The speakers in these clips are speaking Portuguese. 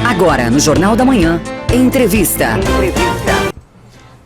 Agora, no Jornal da Manhã, entrevista.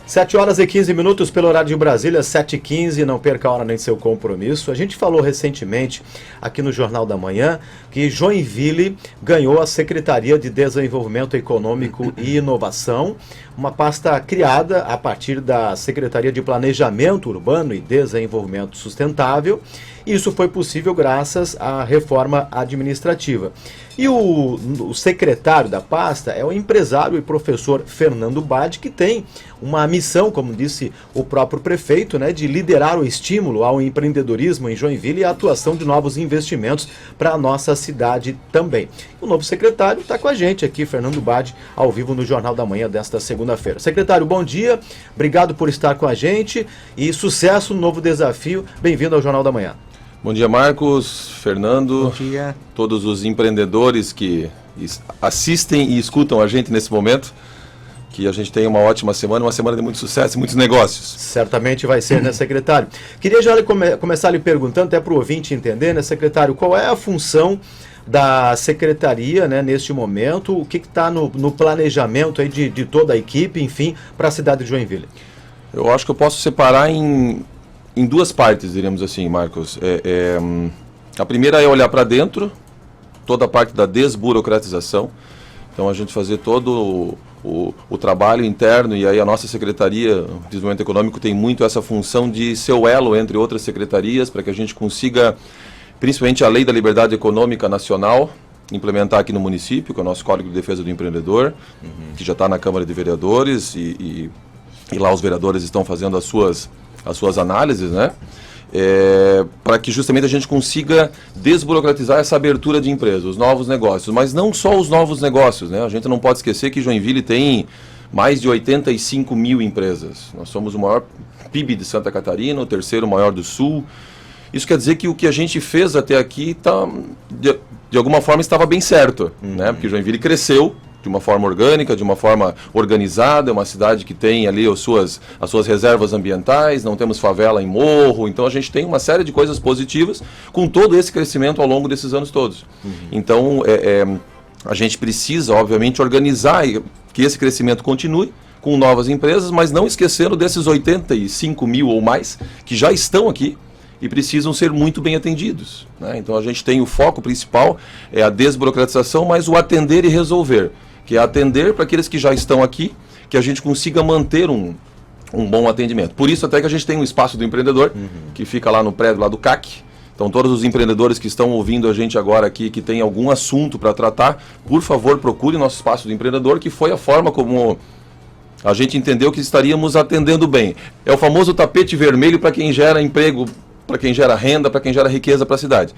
7h15 pelo horário de Brasília, 7h15, não perca a hora nem seu compromisso. A gente falou recentemente aqui no Jornal da Manhã que Joinville ganhou a Secretaria de Desenvolvimento Econômico e Inovação, uma pasta criada a partir da Secretaria de Planejamento Urbano e Desenvolvimento Sustentável. Isso foi possível graças à reforma administrativa. E o secretário da pasta é o empresário e professor Fernando Badi, que tem uma missão, como disse o próprio prefeito, né, de liderar o estímulo ao empreendedorismo em Joinville e a atuação de novos investimentos para a nossa cidade também. O novo secretário está com a gente aqui, Fernando Badi, ao vivo no Jornal da Manhã desta segunda-feira. Secretário, bom dia, obrigado por estar com a gente e sucesso no novo desafio. Bem-vindo ao Jornal da Manhã. Bom dia, Marcos, Fernando, bom dia. Todos os empreendedores que assistem e escutam a gente nesse momento, que a gente tenha uma ótima semana, uma semana de muito sucesso e muitos negócios. Certamente vai ser, né, secretário? Queria já começar lhe perguntando, até para o ouvinte entender, né, secretário, qual é a função da secretaria, né, neste momento, o que está no planejamento aí de toda a equipe, enfim, para a cidade de Joinville? Eu acho que eu posso separar em duas partes, diríamos assim, Marcos. A primeira é olhar para dentro, toda a parte da desburocratização. Então, a gente fazer todo o trabalho interno, e aí a nossa Secretaria de Desenvolvimento Econômico tem muito essa função de ser o elo entre outras secretarias, para que a gente consiga, principalmente a Lei da Liberdade Econômica Nacional, implementar aqui no município, com o nosso Código de Defesa do Empreendedor, que já está na Câmara de Vereadores, e lá os vereadores estão fazendo as suas análises, né? Para que justamente a gente consiga desburocratizar essa abertura de empresas, os novos negócios, mas não só os novos negócios, né? A gente não pode esquecer que Joinville tem mais de 85 mil empresas. Nós somos o maior PIB de Santa Catarina, o terceiro maior do Sul. Isso quer dizer que o que a gente fez até aqui de alguma forma estava bem certo, né? Porque Joinville cresceu de uma forma orgânica, de uma forma organizada, é uma cidade que tem ali as suas reservas ambientais, não temos favela em morro, então a gente tem uma série de coisas positivas com todo esse crescimento ao longo desses anos todos. Então, a gente precisa, obviamente, organizar que esse crescimento continue com novas empresas, mas não esquecendo desses 85 mil ou mais que já estão aqui e precisam ser muito bem atendidos, né? Então, a gente tem o foco principal, é a desburocratização, mas o atender e resolver, que é atender para aqueles que já estão aqui, que a gente consiga manter um bom atendimento. Por isso até que a gente tem um espaço do empreendedor, que fica lá no prédio lá do CAC. Então todos os empreendedores que estão ouvindo a gente agora aqui, que tem algum assunto para tratar, por favor, procure nosso espaço do empreendedor, que foi a forma como a gente entendeu que estaríamos atendendo bem. É o famoso tapete vermelho para quem gera emprego, para quem gera renda, para quem gera riqueza para a cidade.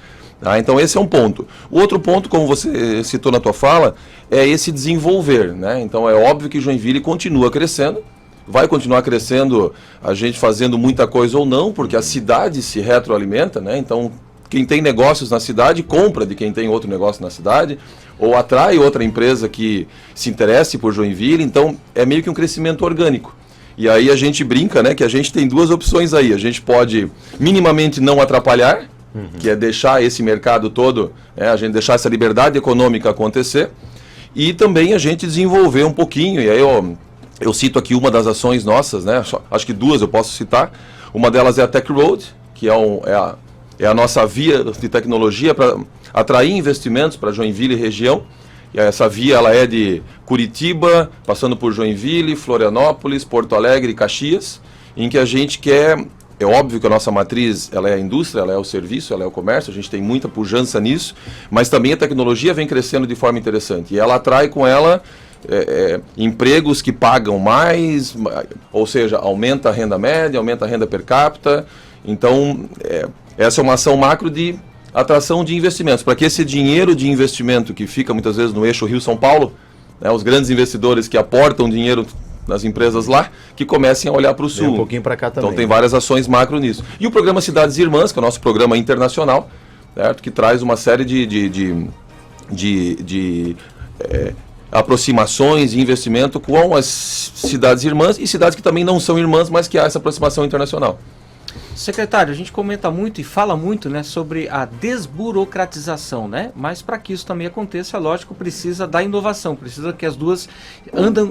Então esse é um ponto. O outro ponto, como você citou na tua fala, é esse desenvolver, né? Então é óbvio que Joinville continua crescendo, vai continuar crescendo, a gente fazendo muita coisa ou não, porque a cidade se retroalimenta, né? Então quem tem negócios na cidade compra de quem tem outro negócio na cidade, ou atrai outra empresa que se interesse por Joinville, então é meio que um crescimento orgânico. E aí a gente brinca, né, que a gente tem duas opções aí. A gente pode minimamente não atrapalhar, que é deixar esse mercado todo, a gente deixar essa liberdade econômica acontecer, e também a gente desenvolver um pouquinho. E aí eu cito aqui uma das ações nossas, né, acho que duas eu posso citar. Uma delas é a Tech Road, que é a nossa via de tecnologia para atrair investimentos para Joinville e região. E essa via ela é de Curitiba, passando por Joinville, Florianópolis, Porto Alegre e Caxias, em que a gente quer. É óbvio que a nossa matriz ela é a indústria, ela é o serviço, ela é o comércio, a gente tem muita pujança nisso, mas também a tecnologia vem crescendo de forma interessante. E ela atrai com ela empregos que pagam mais, ou seja, aumenta a renda média, aumenta a renda per capita. Então, essa é uma ação macro de atração de investimentos, para que esse dinheiro de investimento que fica muitas vezes no eixo Rio-São Paulo, né, os grandes investidores que aportam dinheiro nas empresas lá, que comecem a olhar para o sul. Um pouquinho para cá também. Então tem várias ações macro nisso. E o programa Cidades Irmãs, que é o nosso programa internacional, certo? Que traz uma série de aproximações e investimento com as cidades irmãs e cidades que também não são irmãs, mas que há essa aproximação internacional. Secretário, a gente comenta muito e fala muito, né, sobre a desburocratização, né? Mas para que isso também aconteça, lógico, precisa da inovação, precisa que as duas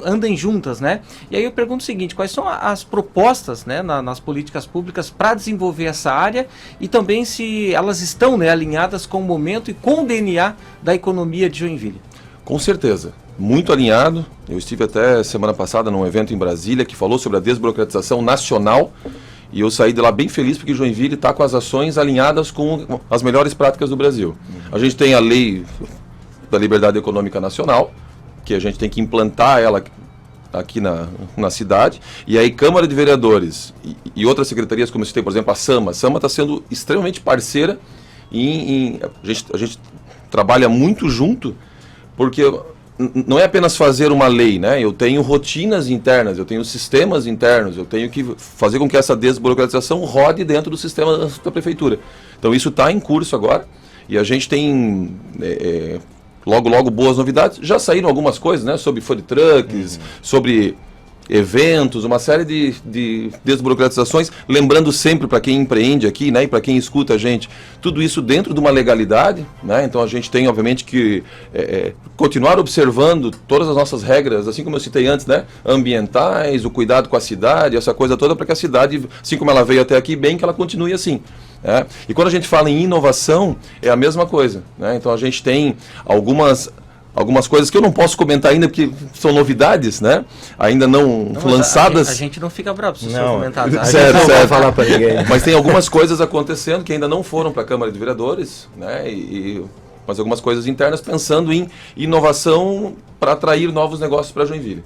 andem juntas, né? E aí eu pergunto o seguinte, quais são as propostas, né, nas políticas públicas para desenvolver essa área e também se elas estão, né, alinhadas com o momento e com o DNA da economia de Joinville? Com certeza, muito alinhado. Eu estive até semana passada num evento em Brasília que falou sobre a desburocratização nacional. E eu saí de lá bem feliz porque Joinville está com as ações alinhadas com as melhores práticas do Brasil. A gente tem a Lei da Liberdade Econômica Nacional, que a gente tem que implantar ela aqui na cidade. E aí Câmara de Vereadores e outras secretarias, como eu citei, por exemplo, a SAMA. A SAMA está sendo extremamente parceira. A gente trabalha muito junto, porque não é apenas fazer uma lei, né? Eu tenho rotinas internas, eu tenho sistemas internos, eu tenho que fazer com que essa desburocratização rode dentro do sistema da prefeitura. Então isso está em curso agora e a gente tem logo boas novidades. Já saíram algumas coisas, né? Sobre food trucks, sobre eventos, uma série de desburocratizações, lembrando sempre para quem empreende aqui, né, e para quem escuta a gente, tudo isso dentro de uma legalidade, né? Então a gente tem obviamente que continuar observando todas as nossas regras, assim como eu citei antes, né, ambientais, o cuidado com a cidade, essa coisa toda, para que a cidade, assim como ela veio até aqui, bem que ela continue assim. E quando a gente fala em inovação, é a mesma coisa, né? Então a gente tem algumas coisas que eu não posso comentar ainda, porque são novidades, né? Ainda não lançadas. A gente não fica bravo se o senhor comentar. Tá? Certo. Não vai falar para ninguém. Mas tem algumas coisas acontecendo que ainda não foram para a Câmara de Vereadores, né? Mas algumas coisas internas pensando em inovação para atrair novos negócios para Joinville.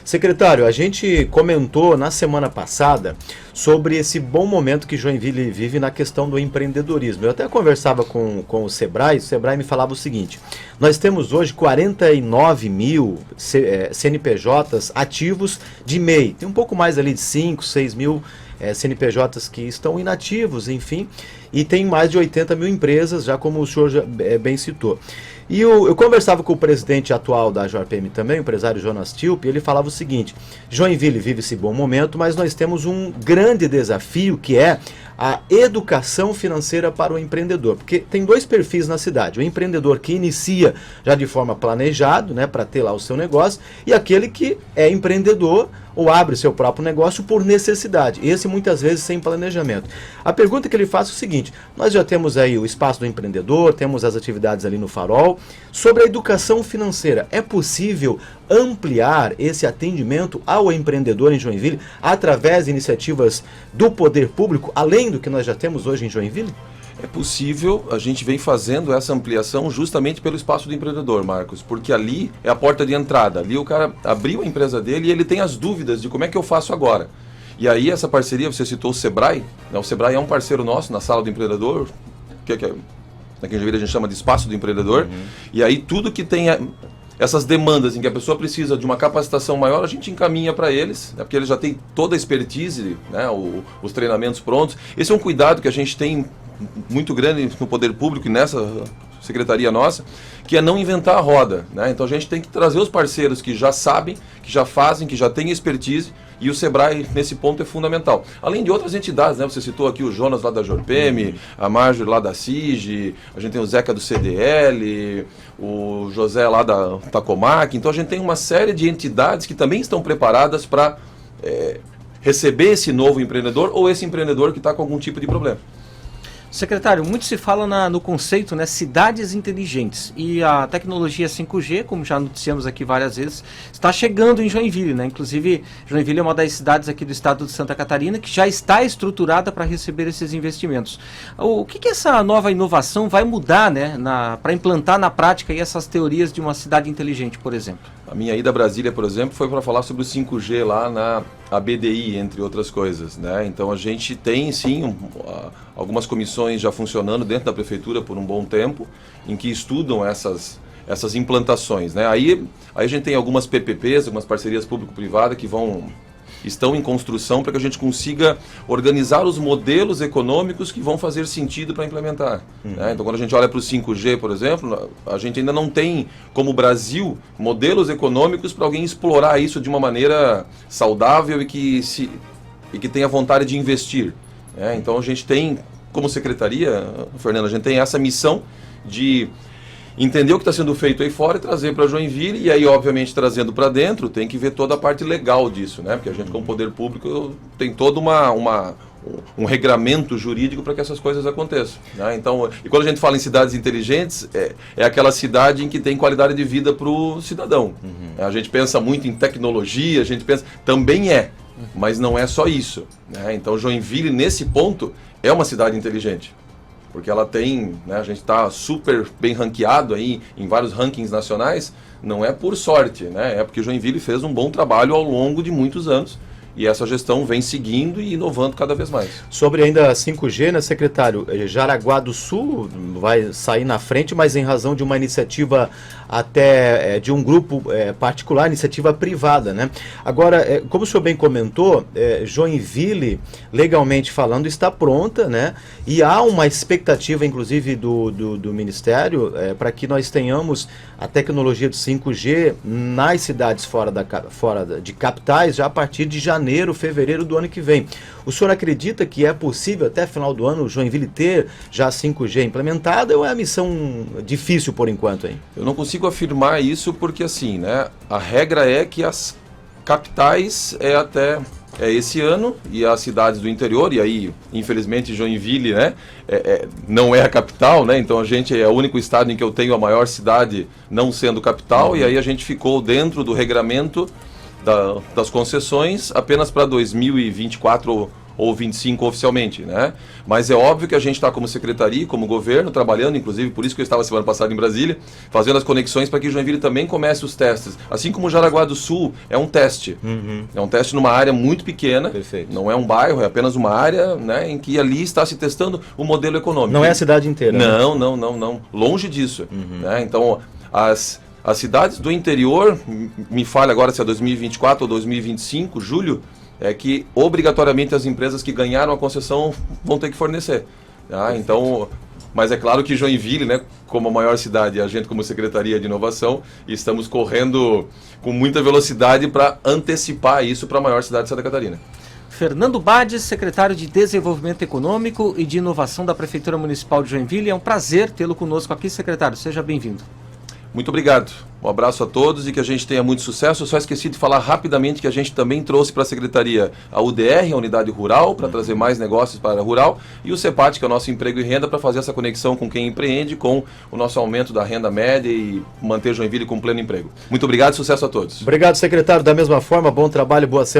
Secretário, a gente comentou na semana passada sobre esse bom momento que Joinville vive na questão do empreendedorismo. Eu até conversava com o Sebrae me falava o seguinte: nós temos hoje 49 mil CNPJs ativos de MEI, tem um pouco mais ali de 5, 6 mil CNPJs que estão inativos, enfim, e tem mais de 80 mil empresas, já como o senhor já, bem citou. E eu conversava com o presidente atual da JORPM também, o empresário Jonas Tilp, e ele falava o seguinte: Joinville vive esse bom momento, mas nós temos um grande desafio, que é a educação financeira para o empreendedor, porque tem dois perfis na cidade: o empreendedor que inicia já de forma planejada, né, para ter lá o seu negócio, e aquele que é empreendedor ou abre seu próprio negócio por necessidade, esse muitas vezes sem planejamento. A pergunta que ele faz é o seguinte: nós já temos aí o espaço do empreendedor, temos as atividades ali no Farol. Sobre a educação financeira, é possível ampliar esse atendimento ao empreendedor em Joinville através de iniciativas do poder público, além do que nós já temos hoje em Joinville? É possível, a gente vem fazendo essa ampliação justamente pelo espaço do empreendedor, Marcos, porque ali é a porta de entrada, ali o cara abriu a empresa dele e ele tem as dúvidas de como é que eu faço agora. E aí essa parceria, você citou o Sebrae, né? O Sebrae é um parceiro nosso na sala do empreendedor, que aqui em Joinville a gente chama de espaço do empreendedor, e aí tudo que tem essas demandas em que a pessoa precisa de uma capacitação maior, a gente encaminha para eles, né, porque eles já têm toda a expertise, né, os treinamentos prontos. Esse é um cuidado que a gente tem muito grande no poder público e nessa secretaria nossa, que é não inventar a roda, né? Então a gente tem que trazer os parceiros que já sabem, que já fazem, que já têm expertise, e o Sebrae nesse ponto é fundamental. Além de outras entidades, né? Você citou aqui o Jonas lá da JORPM, a Marjorie lá da CIG, a gente tem o Zeca do CDL, o José lá da Tacomac. Então a gente tem uma série de entidades que também estão preparadas para receber esse novo empreendedor ou esse empreendedor que está com algum tipo de problema. Secretário, muito se fala no conceito, né, cidades inteligentes, e a tecnologia 5G, como já noticiamos aqui várias vezes, está chegando em Joinville, né? Inclusive, Joinville é uma das cidades aqui do estado de Santa Catarina que já está estruturada para receber esses investimentos. O que essa nova inovação vai mudar, né, para implantar na prática aí essas teorias de uma cidade inteligente, por exemplo? A minha ida a Brasília, por exemplo, foi para falar sobre o 5G lá na ABDI, entre outras coisas, né? Então a gente tem sim algumas comissões já funcionando dentro da prefeitura por um bom tempo, em que estudam essas implantações, né? Aí a gente tem algumas PPPs, algumas parcerias público-privadas que estão em construção para que a gente consiga organizar os modelos econômicos que vão fazer sentido para implementar. Né? Então, quando a gente olha para o 5G, por exemplo, a gente ainda não tem, como Brasil, modelos econômicos para alguém explorar isso de uma maneira saudável e que tenha vontade de investir. Então a gente tem, como secretaria, Fernando, a gente tem essa missão de entender o que está sendo feito aí fora e trazer para Joinville, e aí, obviamente, trazendo para dentro, tem que ver toda a parte legal disso, né? Porque a gente, como poder público, tem todo um regramento jurídico para que essas coisas aconteçam, né? Então, e quando a gente fala em cidades inteligentes, é aquela cidade em que tem qualidade de vida para o cidadão. A gente pensa muito em tecnologia, a gente pensa... Também mas não é só isso, né? Então, Joinville, nesse ponto, é uma cidade inteligente. Porque ela tem, né, a gente está super bem ranqueado aí em vários rankings nacionais, não é por sorte, né? É porque Joinville fez um bom trabalho ao longo de muitos anos. E essa gestão vem seguindo e inovando cada vez mais. Sobre ainda a 5G, né, secretário? Jaraguá do Sul vai sair na frente, mas em razão de uma iniciativa até de um grupo particular, iniciativa privada, né? Agora, como o senhor bem comentou, Joinville, legalmente falando, está pronta, né? E há uma expectativa, inclusive, do Ministério para que nós tenhamos a tecnologia de 5G nas cidades fora de capitais já a partir de janeiro, fevereiro do ano que vem. O senhor acredita que é possível até final do ano Joinville ter já 5G implementada ou é a missão difícil por enquanto, hein? Eu não consigo afirmar isso porque assim, né? A regra é que as capitais até esse ano e as cidades do interior, e aí infelizmente Joinville, né, não é a capital, né? Então a gente é o único estado em que eu tenho a maior cidade não sendo capital, e aí a gente ficou dentro do regramento das concessões apenas para 2024 ou 25 oficialmente, né? Mas é óbvio que a gente está como secretaria, como governo, trabalhando, inclusive por isso que eu estava semana passada em Brasília, fazendo as conexões para que Joinville também comece os testes. Assim como Jaraguá do Sul é um teste. É um teste numa área muito pequena. Perfeito. Não é um bairro, é apenas uma área, né, em que ali está se testando o modelo econômico. Não é a cidade inteira. Não, né? não. Longe disso. Né? Então, as cidades do interior, me fale agora se é 2024 ou 2025, julho, é que obrigatoriamente as empresas que ganharam a concessão vão ter que fornecer. Tá? Então, mas é claro que Joinville, né, como a maior cidade, a gente como Secretaria de Inovação, estamos correndo com muita velocidade para antecipar isso para a maior cidade de Santa Catarina. Fernando Bades, secretário de Desenvolvimento Econômico e de Inovação da Prefeitura Municipal de Joinville. É um prazer tê-lo conosco aqui, secretário. Seja bem-vindo. Muito obrigado. Um abraço a todos e que a gente tenha muito sucesso. Eu só esqueci de falar rapidamente que a gente também trouxe para a Secretaria a UDR, a Unidade Rural, para trazer mais negócios para a Rural, e o CEPAT, que é o nosso emprego e renda, para fazer essa conexão com quem empreende, com o nosso aumento da renda média e manter Joinville com pleno emprego. Muito obrigado e sucesso a todos. Obrigado, secretário. Da mesma forma, bom trabalho, boa semana.